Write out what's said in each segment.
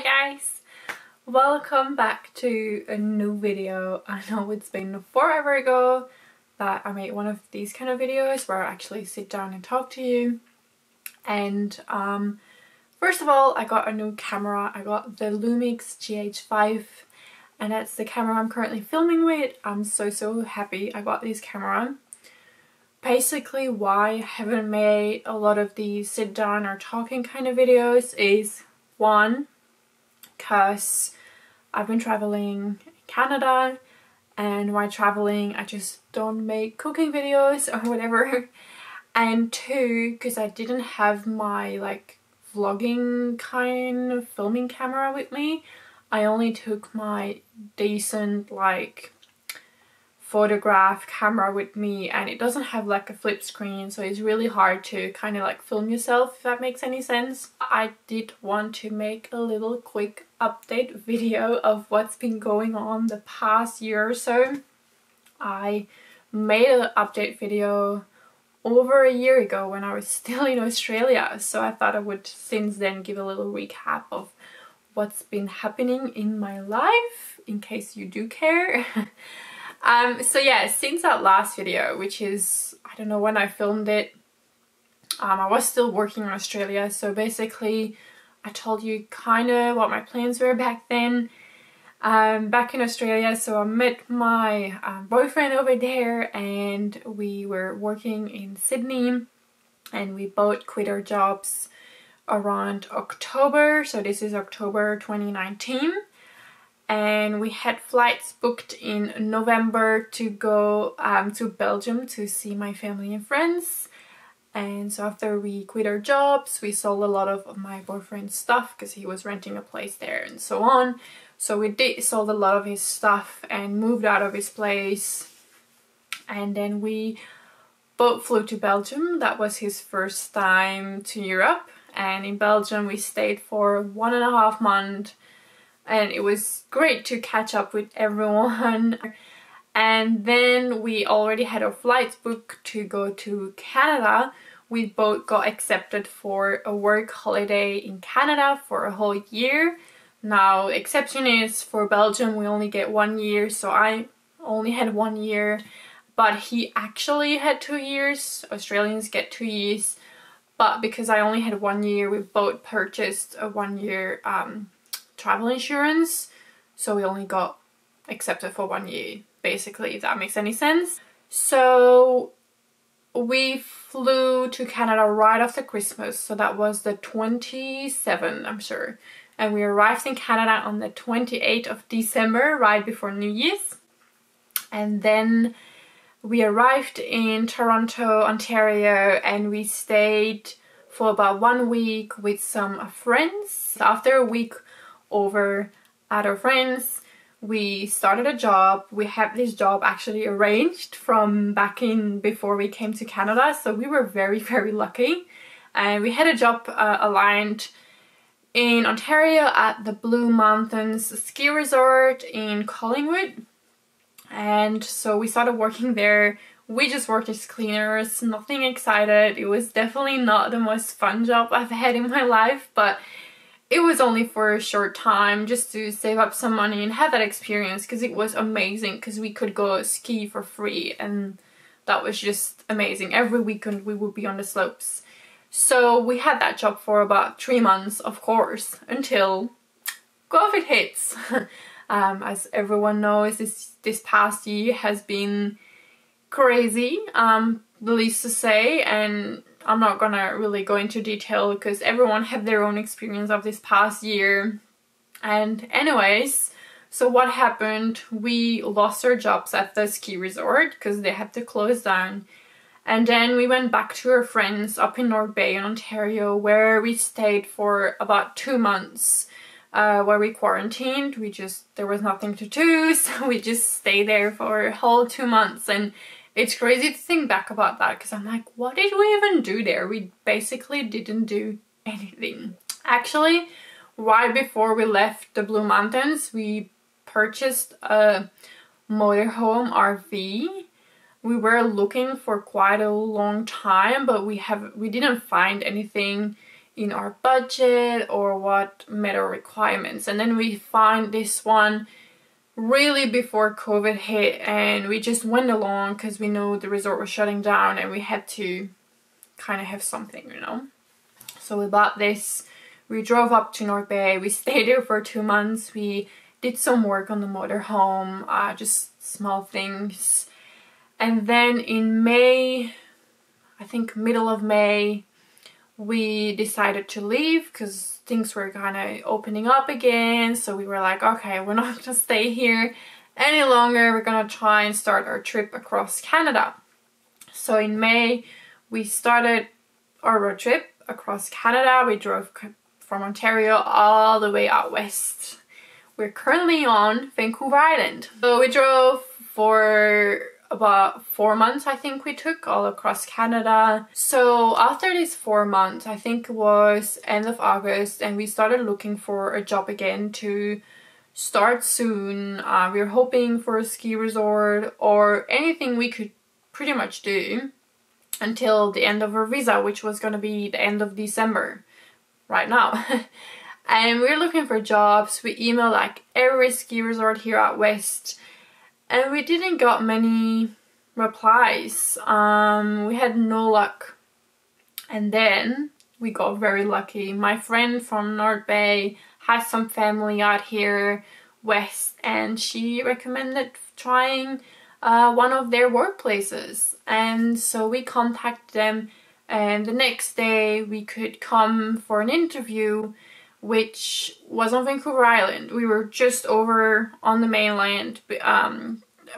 Hi guys! Welcome back to a new video. I know it's been forever ago that I made one of these kind of videos where I actually sit down and talk to you. And first of all, I got a new camera. I got the Lumix GH5 and that's the camera I'm currently filming with. I'm so happy I got this camera. Basically why I haven't made a lot of these sit down or talking kind of videos is one, because I've been traveling in Canada, and while traveling I just don't make cooking videos or whatever. And two, because I didn't have my like vlogging kind of filming camera with me. I only took my decent like photograph camera with me, and it doesn't have like a flip screen, so it's really hard to kind of like film yourself, if that makes any sense. I did want to make a little quick update video of what's been going on the past year or so. I made an update video over a year ago when I was still in Australia, so I thought I would since then give a little recap of what's been happening in my life in case you do care. So yeah, since that last video, which is, I don't know when I filmed it, I was still working in Australia, so basically I told you kind of what my plans were back then, back in Australia. So I met my boyfriend over there and we were working in Sydney, and we both quit our jobs around October, so this is October 2019. And we had flights booked in November to go to Belgium to see my family and friends. And so after we quit our jobs, we sold a lot of my boyfriend's stuff because he was renting a place there and so on. So we sold a lot of his stuff and moved out of his place. And then we both flew to Belgium. That was his first time to Europe. And in Belgium we stayed for 1.5 months. And it was great to catch up with everyone. And then we already had our flights booked to go to Canada. We both got accepted for a work holiday in Canada for a whole year. Now, exception is for Belgium we only get 1 year, so I only had 1 year. But he actually had 2 years. Australians get 2 years. But because I only had 1 year, we both purchased a 1 year travel insurance, so we only got accepted for 1 year, basically, if that makes any sense. So we flew to Canada right after Christmas, so that was the 27th, I'm sure, and we arrived in Canada on the 28th of December, right before New Year's. And then we arrived in Toronto, Ontario, and we stayed for about 1 week with some friends. After a week over at our friends, we started a job. We had this job actually arranged from back in before we came to Canada, so we were very lucky. And we had a job aligned in Ontario at the Blue Mountains ski resort in Collingwood, and so we started working there. We just worked as cleaners, nothing excited. It was definitely not the most fun job I've had in my life, but it was only for a short time just to save up some money and have that experience, because it was amazing because we could go ski for free and that was just amazing. Every weekend we would be on the slopes. So we had that job for about 3 months, of course, until COVID hits. As everyone knows, this past year has been crazy, the least to say, and I'm not gonna really go into detail because everyone had their own experience of this past year. And anyways, so what happened, we lost our jobs at the ski resort because they had to close down. And then we went back to our friends up in North Bay in Ontario, where we stayed for about 2 months, where we quarantined. There was nothing to do, so we just stayed there for a whole 2 months. And it's crazy to think back about that because I'm like, what did we even do there? We basically didn't do anything. Actually, right before we left the Blue Mountains, we purchased a motorhome RV. We were looking for quite a long time, but we didn't find anything in our budget or what met our requirements. And then we find this one really before COVID hit, and we just went along because we knew the resort was shutting down and we had to kind of have something, you know. So we bought this, we drove up to North Bay, we stayed there for 2 months, we did some work on the motorhome, just small things. And then in May, I think middle of May, we decided to leave because things were kind of opening up again. So we were like, okay, we're not gonna stay here any longer. We're gonna try and start our trip across Canada. So in May, we started our road trip across Canada. We drove from Ontario all the way out west. We're currently on Vancouver Island. So we drove for about 4 months, I think we took, all across Canada. So after these 4 months, I think it was end of August, and we started looking for a job again to start soon. We were hoping for a ski resort or anything we could pretty much do until the end of our visa, which was going to be the end of December right now. And we were looking for jobs. We emailed like every ski resort here out west, and we didn't got many replies. We had no luck. And then we got very lucky. My friend from North Bay has some family out here west, and she recommended trying one of their workplaces. And so we contacted them, and the next day we could come for an interview, which was on Vancouver Island. We were just over on the mainland. We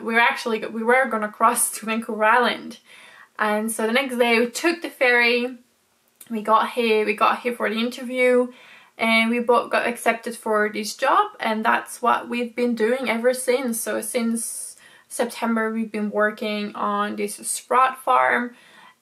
were gonna cross to Vancouver Island, and so the next day we took the ferry. We got here for the interview, and we both got accepted for this job, and that's what we've been doing ever since. So since September, we've been working on this sprout farm,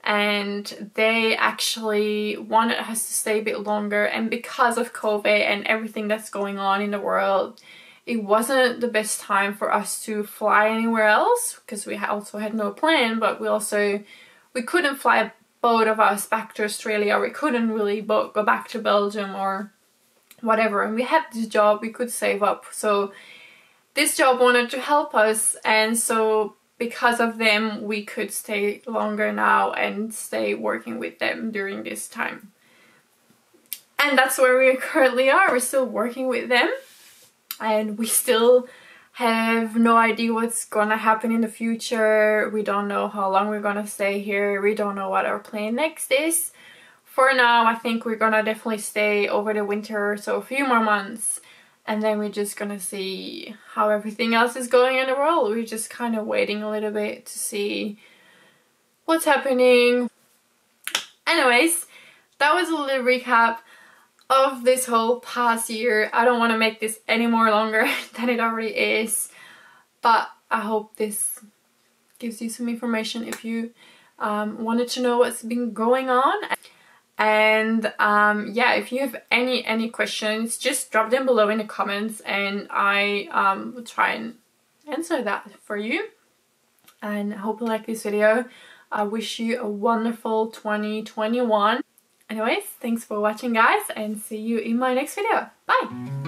and they actually wanted us to stay a bit longer, and because of COVID and everything that's going on in the world, it wasn't the best time for us to fly anywhere else because we also had no plan. But we couldn't fly both of us back to Australia. We couldn't really go back to Belgium or whatever, and we had this job we could save up. So this job wanted to help us, and so because of them we could stay longer now and stay working with them during this time. And that's where we currently are. We're still working with them, and we still have no idea what's gonna happen in the future. We don't know how long we're gonna stay here. We don't know what our plan next is. For now, I think we're gonna definitely stay over the winter, so a few more months, and then we're just gonna see how everything else is going in the world. We're just kind of waiting a little bit to see what's happening. Anyways, that was a little recap of this whole past year. I don't want to make this any more longer than it already is, but I hope this gives you some information if you wanted to know what's been going on. And yeah, if you have any questions, just drop them below in the comments, and I will try and answer that for you. And I hope you like this video. I wish you a wonderful 2021. Anyways, thanks for watching guys, and see you in my next video. Bye!